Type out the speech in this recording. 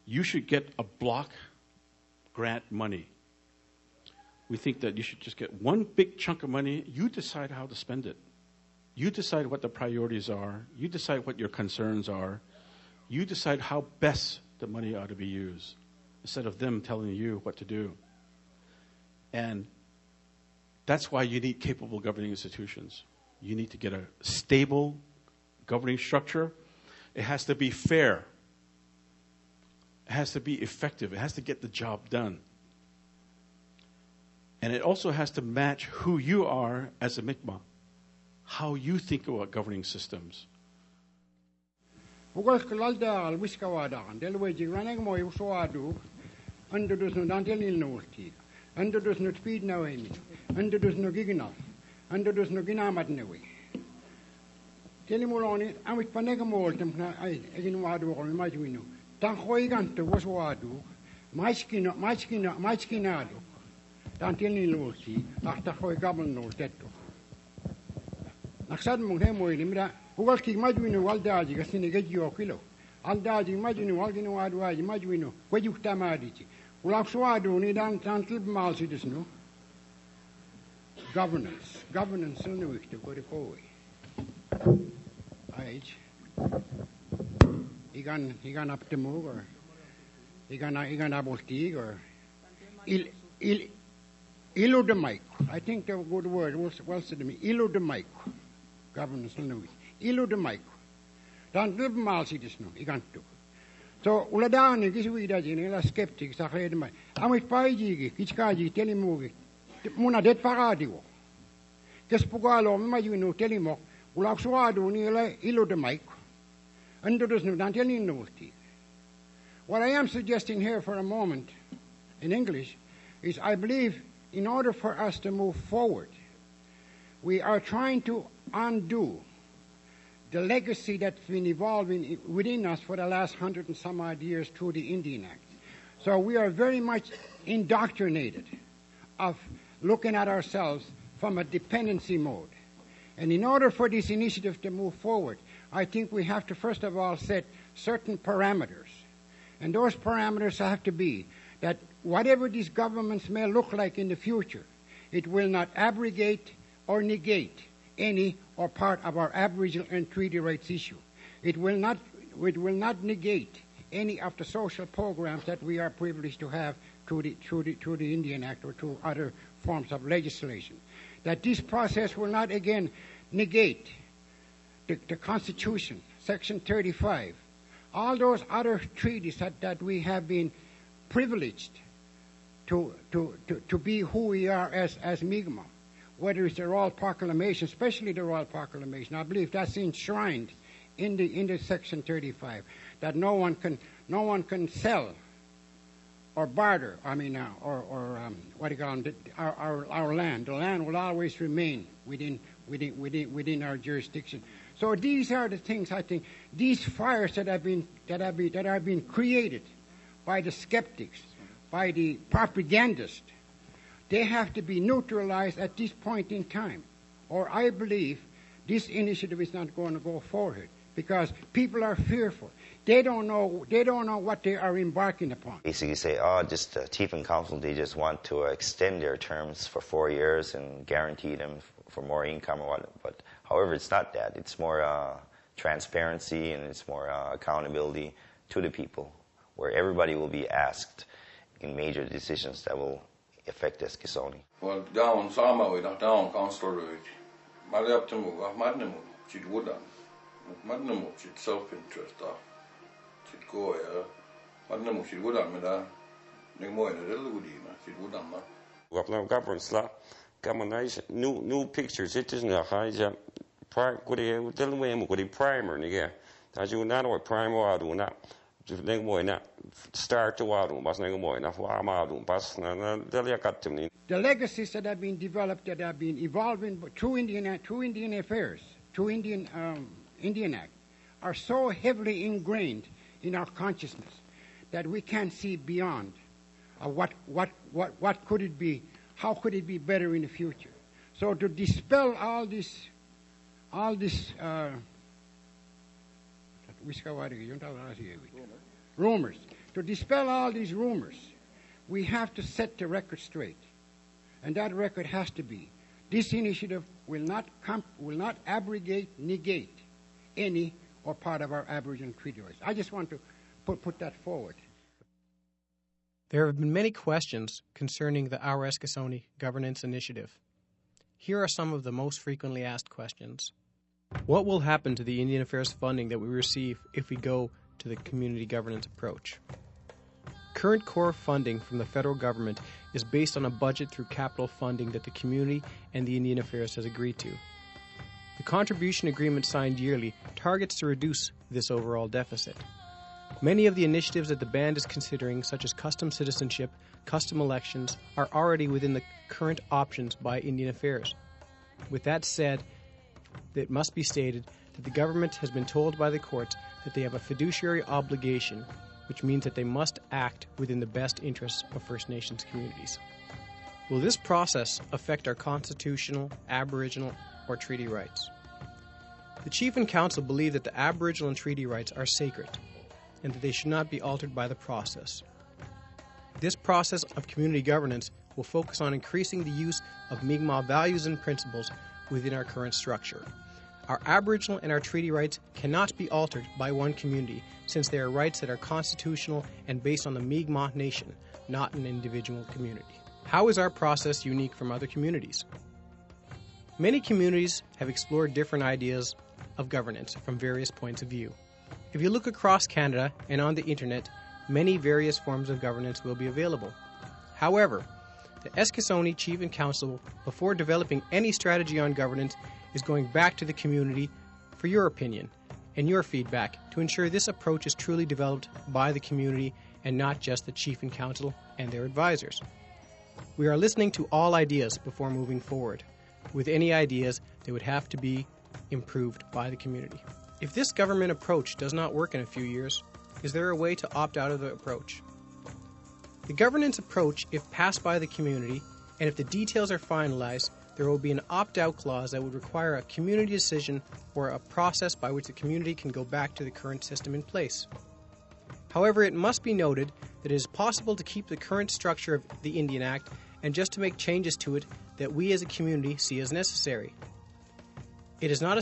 you should get a block grant money. We think that you should just get one big chunk of money. You decide how to spend it. You decide what the priorities are. You decide what your concerns are. You decide how best the money ought to be used, instead of them telling you what to do. And that's why you need capable governing institutions. You need to get a stable governing structure. It has to be fair. It has to be effective. It has to get the job done. And it also has to match who you are as a Mi'kmaq, how you think about governing systems. Naksad mong hemo ini mira ugal ki majuino waldaji kasini gejio kilo aldaji majuino walgino adwaji majuino wajukta madici ulak swadu ni dan tantlib mal sidisno governance no wikte kori koi age igan up the move or igan aboltig or ilo de mic. I think the good word was said to me ilo de mic. Governance no ilo de mic. Dan lib mal sidisno igantu. So uladani kisuida jini la skeptic sa khed mai. Amit paiji kichkaji telimogi. Muna det paradiwo. Kespugalo majunu telimo ulakswadu ni la ilo de mic. Underdosnu dan telino. What I am suggesting here for a moment in English is I believe in order for us to move forward, we are trying to undo the legacy that's been evolving within us for the last 100 and some odd years through the Indian Act. So we are very much indoctrinated of looking at ourselves from a dependency mode. And in order for this initiative to move forward, I think we have to first of all set certain parameters. And those parameters have to be that whatever these governments may look like in the future, it will not abrogate or negate any or part of our Aboriginal and treaty rights issue. It will not negate any of the social programs that we are privileged to have through the Indian Act or through other forms of legislation. That this process will not again negate the Constitution, Section 35, all those other treaties that we have been privileged to be who we are as Mi'kmaq, whether it's the Royal Proclamation, especially the Royal Proclamation. I believe that's enshrined in the Section 35, that no one can sell or barter. I mean, what do you call them? Our land. The land will always remain within our jurisdiction. So these are the things I think. These fires that are being created by the skeptics, by the propagandists, they have to be neutralized at this point in time. Or I believe this initiative is not going to go forward because people are fearful. They don't know what they are embarking upon. Basically say, just the Chief and Council, they just want to extend their terms for 4 years and guarantee them for more income or what. But however, it's not that. It's more transparency and it's more accountability to the people, where everybody will be asked in major decisions that will affect Eskasoni. Well, down Sama, down Council, Malaptamu, Madnamu, she'd wooden, Madnamu, she'd self-interest, she'd go, Madnamu, she'd wooden, Meda, Nemo, and a little woodima, she'd wooden. Governance law, combination, new pictures, it isn't a high jump. Could you tell me what a primer, nigga? As you know, what primer do not. Start to the legacies that have been developed, that have been evolving through Indian affairs, through Indian Act, are so heavily ingrained in our consciousness that we can't see beyond what could it be, how could it be better in the future. So to dispel all this rumors. to dispel all these rumors, we have to set the record straight. And that record has to be, this initiative will not abrogate, negate any or part of our Aboriginal treaty rights. I just want to put that forward. There have been many questions concerning the Our Eskasoni Governance Initiative. Here are some of the most frequently asked questions. What will happen to the Indian Affairs funding that we receive if we go to the community governance approach? Current core funding from the federal government is based on a budget through capital funding that the community and the Indian Affairs has agreed to. The contribution agreement signed yearly targets to reduce this overall deficit. Many of the initiatives that the band is considering, such as custom citizenship, custom elections, are already within the current options by Indian Affairs. With that said, it must be stated that the government has been told by the courts that they have a fiduciary obligation, which means that they must act within the best interests of First Nations communities. Will this process affect our constitutional, Aboriginal, or treaty rights? The Chief and Council believe that the Aboriginal and treaty rights are sacred and that they should not be altered by the process. This process of community governance will focus on increasing the use of Mi'kmaq values and principles within our current structure. Our Aboriginal and our treaty rights cannot be altered by one community, since they are rights that are constitutional and based on the Mi'kmaq Nation, not an individual community. How is our process unique from other communities? Many communities have explored different ideas of governance from various points of view. If you look across Canada and on the internet, many various forms of governance will be available. However, the Eskasoni Chief and Council, before developing any strategy on governance, is going back to the community for your opinion and your feedback to ensure this approach is truly developed by the community and not just the Chief and Council and their advisors. We are listening to all ideas before moving forward. With any ideas, they would have to be improved by the community. If this government approach does not work in a few years, is there a way to opt out of the approach? The governance approach, if passed by the community, and if the details are finalized, there will be an opt-out clause that would require a community decision or a process by which the community can go back to the current system in place. However, it must be noted that it is possible to keep the current structure of the Indian Act and just to make changes to it that we as a community see as necessary. It is not a